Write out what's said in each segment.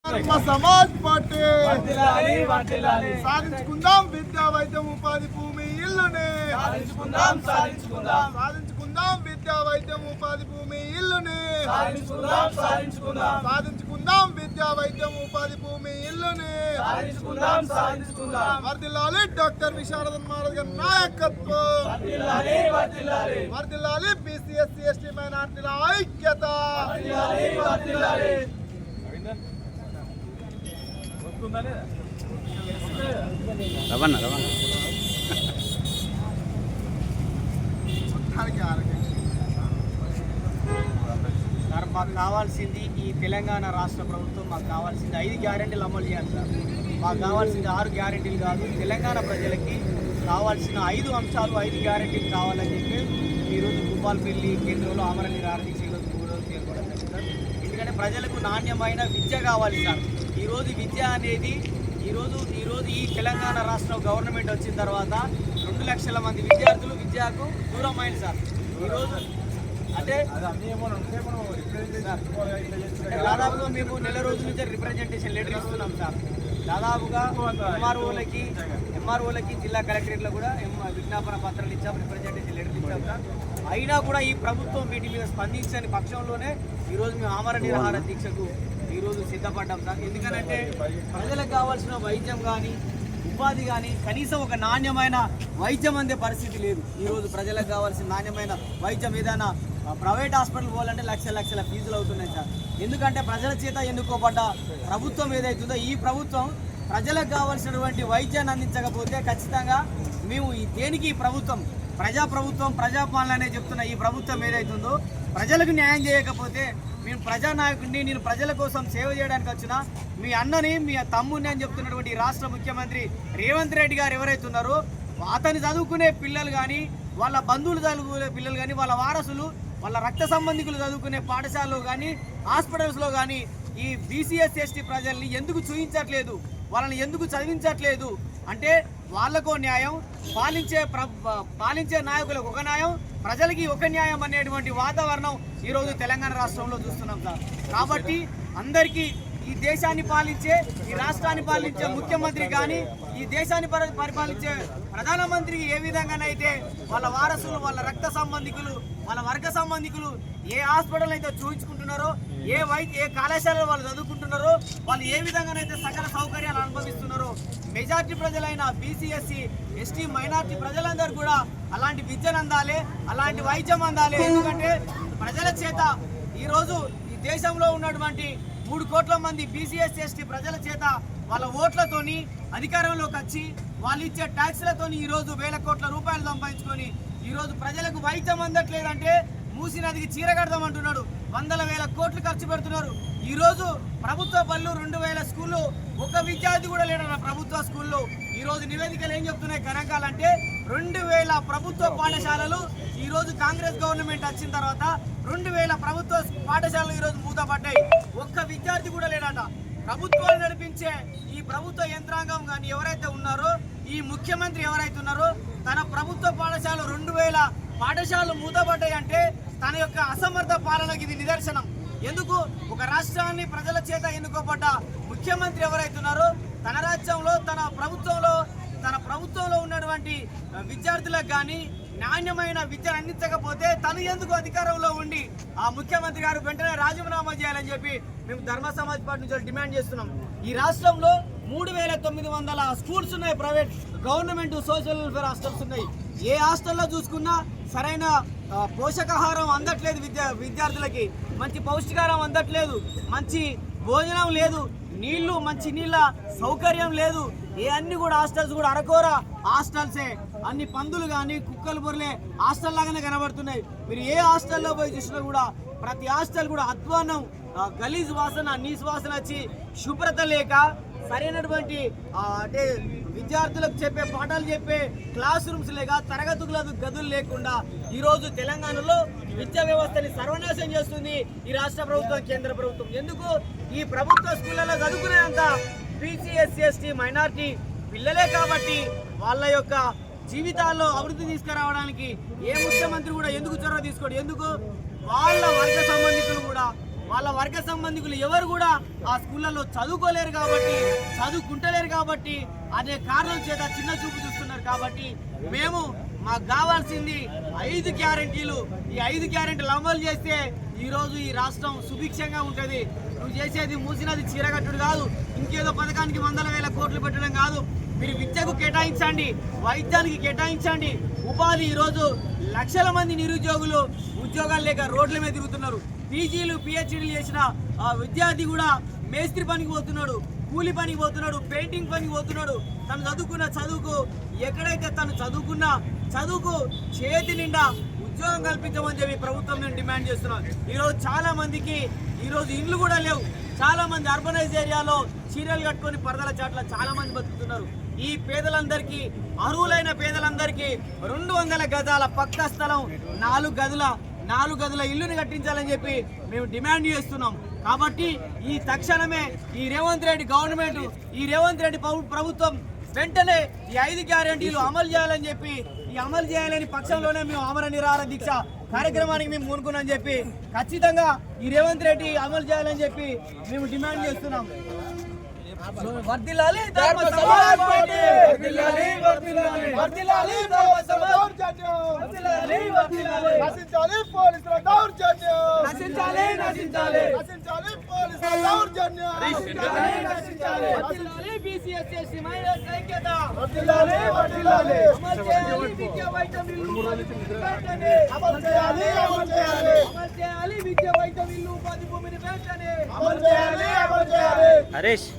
समाज पार्टी సాధించుకుందాం విద్యా వైద్యం ఉపాధి భూమి ఇల్లునే సాధించుకుందాం విద్యా వైద్యం ఉపాధి భూమి ఇల్లునే సాధించుకుందాం విద్యా వైద్యం ఉపాధి భూమి ఇల్లునే వర్ధిల్లాలి డాక్టర్ విశారదన్ మహారాజ్ గారి నాయకత్వం వర్ధిల్లాలి బీసీ ఎస్సీ ఎస్టీ మైనారిటీల ఐక్యత మాకు కావాల్సింది ఈ తెలంగాణ రాష్ట్ర ప్రభుత్వం మాకు కావాల్సింది 5 గ్యారెంటీలు అమలు చేయాలి సార్. మాకు కావాల్సింది 6 గ్యారెంటీలు కాదు, తెలంగాణ ప్రజలకి కావాల్సిన 5 అంశాలు 5 గ్యారెంటీలు కావాలని చెప్పి ఈరోజు భూపాలపల్లి కేంద్రంలో ఆమరణ నిరాహార దీక్ష ఈరోజు 3 రోజులు చేరుకోవడం సార్. ఎందుకంటే ప్రజలకు నాణ్యమైన విద్య కావాలి సార్. ఈరోజు విద్య అనేది ఈరోజు ఈ తెలంగాణ రాష్ట్ర గవర్నమెంట్ వచ్చిన తర్వాత 2 లక్షల మంది విద్యార్థులు విద్యకు దూరమైన సార్. ఈరోజు అంటే దాదాపుగా మేము నెల రోజుల నుంచి రిప్రజెంటేషన్ లెటర్ ఇస్తున్నాం సార్. దాదాపుగా ఎంఆర్ఓలకి జిల్లా కలెక్టరేట్లో కూడా విజ్ఞాపన పత్రాలు ఇచ్చాం, రిప్రజెంటేషన్ లెటర్ ఇచ్చాం సార్. అయినా కూడా ఈ ప్రభుత్వం వీటి మీద స్పందించని పక్షంలోనే ఈరోజు మేము ఆమరణ నిరాహార దీక్షకు ఈరోజు సిద్ధపడ్డాం సార్. ఎందుకంటే ప్రజలకు కావాల్సిన వైద్యం కానీ ఉపాధి కానీ కనీసం ఒక నాణ్యమైన వైద్యం అందే పరిస్థితి లేదు. ఈరోజు ప్రజలకు కావాల్సిన నాణ్యమైన వైద్యం ఏదైనా ప్రైవేట్ హాస్పిటల్ పోవాలంటే లక్షల ఫీజులు అవుతున్నాయి సార్. ఎందుకంటే ప్రజల చేత ఎన్నుకోబడ్డ ప్రభుత్వం ఏదైతుందో ఈ ప్రభుత్వం ప్రజలకు కావాల్సినటువంటి వైద్యాన్ని అందించకపోతే ఖచ్చితంగా మేము దేనికి ఈ ప్రభుత్వం ప్రజాపాలన అనే చెప్తున్న ఈ ప్రభుత్వం ఏదైతుందో ప్రజలకు న్యాయం చేయకపోతే మేము ప్రజానాయకుడిని, నేను ప్రజల కోసం సేవ చేయడానికి వచ్చిన మీ అన్నని మీ తమ్ముడిని అని చెప్తున్నటువంటి రాష్ట్ర ముఖ్యమంత్రి రేవంత్ రెడ్డి గారు ఎవరైతున్నారో అతను చదువుకునే పిల్లలు కానీ వాళ్ళ బంధువులు చదువుకునే పిల్లలు కానీ వాళ్ళ వారసులు వాళ్ళ రక్త సంబంధికులు చదువుకునే పాఠశాలలో కానీ హాస్పిటల్స్లో కానీ ఈ బీసీఎస్ ఎస్టీ ప్రజల్ని ఎందుకు చూయించట్లేదు, వాళ్ళని ఎందుకు చదివించట్లేదు అంటే వాళ్ళకో న్యాయం, పాలించే నాయకులకు ఒక న్యాయం, ప్రజలకి ఒక న్యాయం అనేటువంటి వాతావరణం ఈరోజు తెలంగాణ రాష్ట్రంలో చూస్తున్నాం సార్. కాబట్టి అందరికీ ఈ దేశాన్ని పాలించే, ఈ రాష్ట్రాన్ని పాలించే ముఖ్యమంత్రి కానీ ఈ దేశాన్ని పరిపాలించే ప్రధానమంత్రికి ఏ విధంగానైతే వాళ్ళ వారసులు, వాళ్ళ రక్త సంబంధికులు, వాళ్ళ వర్గ సంబంధికులు ఏ హాస్పిటల్ అయితే చూపించుకుంటున్నారో, ఏ కళాశాలలో వాళ్ళు చదువుకుంటున్నారో, వాళ్ళు ఏ విధంగానైతే సకల సౌకర్యాలు అనుభవిస్తున్నారో మెజార్టీ ప్రజలైన బీసీ ఎస్సీ ఎస్టీ మైనార్టీ ప్రజలందరూ కూడా అలాంటి విద్యను అందాలి, అలాంటి వైద్యం అందాలి. ఎందుకంటే ప్రజల చేత ఈరోజు ఈ దేశంలో ఉన్నటువంటి 3 కోట్ల మంది బీసీఎస్ ఎస్టీ ప్రజల చేత వాళ్ళ ఓట్లతోని అధికారంలోకి వచ్చి వాళ్ళు ఇచ్చే ట్యాక్స్లతోని ఈరోజు వేల కోట్ల రూపాయలు సంపాదించుకొని ఈరోజు ప్రజలకు వైద్యం అందట్లేదంటే మూసి నదికి చీర కడదామంటున్నాడు. 100,000 కోట్లు ఖర్చు పెడుతున్నారు. ఈరోజు ప్రభుత్వ బళ్ళు 2,000 స్కూళ్ళు, ఒక విద్యార్థి కూడా లేడన్న ప్రభుత్వ స్కూల్లో. ఈరోజు నివేదికలు ఏం చెప్తున్నాయి గణాంకాలంటే 2,000 ప్రభుత్వ పాఠశాలలు ఈరోజు కాంగ్రెస్ గవర్నమెంట్ వచ్చిన తర్వాత 2,000 ప్రభుత్వ పాఠశాలలు ఈరోజు మూతపడ్డాయి. ఒక్క విద్యార్థి కూడా లేడట. ప్రభుత్వాలు నడిపించే ఈ ప్రభుత్వ యంత్రాంగం కానీ ఎవరైతే ఉన్నారో, ఈ ముఖ్యమంత్రి ఎవరైతే ఉన్నారో తన ప్రభుత్వ పాఠశాల 2,000 పాఠశాలలు మూతపడ్డాయి అంటే తన యొక్క అసమర్థ పాలనకి ఇది నిదర్శనం. ఎందుకు ఒక రాష్ట్రాన్ని ప్రజల చేత ఎన్నుకోబడ్డ ముఖ్యమంత్రి ఎవరైతున్నారో తన రాజ్యంలో తన ప్రభుత్వంలో ఉన్నటువంటి విద్యార్థులకు కానీ నాణ్యమైన విద్యను అందించకపోతే తను ఎందుకు అధికారంలో ఉండి ఆ ముఖ్యమంత్రి గారు వెంటనే రాజీనామా చేయాలని చెప్పి మేము ధర్మ సమాజ్ పార్టీ నుంచి డిమాండ్ చేస్తున్నాం. ఈ రాష్ట్రంలో 3,900 స్కూల్స్ ఉన్నాయి, private government social welfare hostels ఉన్నాయి. ఏ హాస్టల్లో చూసుకున్నా సరైన పోషకాహారం అందట్లేదు, విద్యార్థులకి మంచి పౌష్టికాహారం అందట్లేదు, మంచి భోజనం లేదు, మంచి నీళ్ళ సౌకర్యం లేదు. అన్ని కూడా హాస్టల్స్ కూడా అరకోర హాస్టల్సే, అన్ని పందులు కానీ కుక్కలు బొర్లే హాస్టల్ లాగానే కనబడుతున్నాయి. మీరు ఏ హాస్టల్లో పోయి చూసినా కూడా ప్రతి హాస్టల్ కూడా అధ్వానం, గలీజ్ వాసన, నీసు వాసన వచ్చి శుభ్రత లేక సరైనటువంటి అంటే విద్యార్థులకు చెప్పే పాఠాలు చెప్పే క్లాస్ రూమ్స్ లేక గదులు లేకుండా ఈరోజు తెలంగాణలో విద్యా వ్యవస్థని సర్వనాశనం చేస్తుంది ఈ రాష్ట్ర ప్రభుత్వం, కేంద్ర ప్రభుత్వం. ఎందుకు ఈ ప్రభుత్వ స్కూళ్ళలో చదువుకునేంత బీసీ ఎస్సీ ఎస్టీ మైనార్టీ పిల్లలే కాబట్టి వాళ్ళ యొక్క జీవితాల్లో అభివృద్ధి తీసుకురావడానికి ఏ ముఖ్యమంత్రి కూడా ఎందుకు చొరవ తీసుకోడు? ఎందుకు వాళ్ళ వర్గ సంబంధికులు కూడా వాళ్ళ వర్గ సంబంధికులు ఎవరు కూడా ఆ స్కూళ్ళలో చదువుకోలేరు కాబట్టి, చదువుకుంటలేరు కాబట్టి, అనే కారణం చేత చిన్న చూపు చూస్తున్నారు. కాబట్టి మేము మాకు కావాల్సింది 5 గ్యారెంటీలు. ఈ 5 గ్యారెంటీలు అమలు చేస్తే ఈరోజు ఈ రాష్ట్రం సుభిక్షంగా ఉంటుంది. నువ్వు చేసేది మూసినది చీరగట్టుడు కాదు, ఇంకేదో పథకానికి 100,000 కోట్లు పెట్టడం కాదు. మీరు విద్యకు కేటాయించండి, వైద్యానికి కేటాయించండి, ఉపాధి. ఈరోజు లక్షల మంది నిరుద్యోగులు ఉద్యోగాలు లేక రోడ్ల మీద తిరుగుతున్నారు. పీజీలు పిహెచ్డీలు చేసిన విద్యార్థి కూడా మేస్త్రి పనికి పోతున్నాడు, కూలి పనికి పోతున్నాడు, పెయింటింగ్ పనికి పోతున్నాడు. తను చదువుకున్న చదువుకు ఎక్కడైతే తను చదువుకున్న చదువుకు చేతి నిండా ఉద్యోగం కల్పించమని చెప్పి ప్రభుత్వం నేను డిమాండ్ చేస్తున్నాను. ఈరోజు చాలా మందికి ఈరోజు ఇండ్లు కూడా లేవు. చాలా మంది అర్బనైజ్ ఏరియాలో చీరలు కట్టుకొని పరదల చాట్ల చాలా మంది బతుకుతున్నారు. ఈ పేదలందరికీ, అర్హులైన పేదలందరికీ 200 గజాల పక్కా స్థలం, 4 గదుల ఇల్లుని కట్టించాలని చెప్పి మేము డిమాండ్ చేస్తున్నాం. కాబట్టి ఈ తక్షణమే ఈ రేవంత్ రెడ్డి గవర్నమెంట్, ఈ రేవంత్ రెడ్డి ప్రభుత్వం వెంటనే ఈ 5 గ్యారెంటీలు అమలు చేయాలని చెప్పి, ఈ అమలు చేయాలని పక్షంలోనే మేము ఆమరణ నిరాహార దీక్ష కార్యక్రమానికి మేము పూనుకున్నామని చెప్పి, ఖచ్చితంగా ఈ రేవంత్ రెడ్డి అమలు చేయాలని చెప్పి మేము డిమాండ్ చేస్తున్నాం. వర్ధిల్లాలి ధర్మ సమాజ్ పార్టీ, వర్ధిల్లాలి వర్ధిల్లాలి వర్ధిల్లాలి ధర్మ సమాజ్ పార్టీ, వర్ధిల్లాలి వర్ధిల్లాలి నశించాలి పోలీసుల దౌర్జన్యం, నశించాలి నశించాలి నశించాలి పోలీసుల దౌర్జన్యం, నశించాలి వర్ధిల్లాలి బీసీ ఎస్సీ మహిళల ఐక్యత, వర్ధిల్లాలి వర్ధిల్లాలి అమలు చేయాలి విద్యా వైద్య బిల్లు, వెంటనే అమలు చేయాలి అమలు చేయాలి అమలు చేయాలి విద్యా వైద్య బిల్లు, ఉపాధి భూమిని వెంటనే అమలు చేయాలి అమలు చేయాలి. హరీష్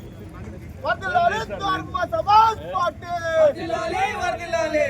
వర్ధిల్లాలి ధర్మ సమాజ్ పార్టీ, వర్ధిల్లాలి వర్ధిల్లాలి.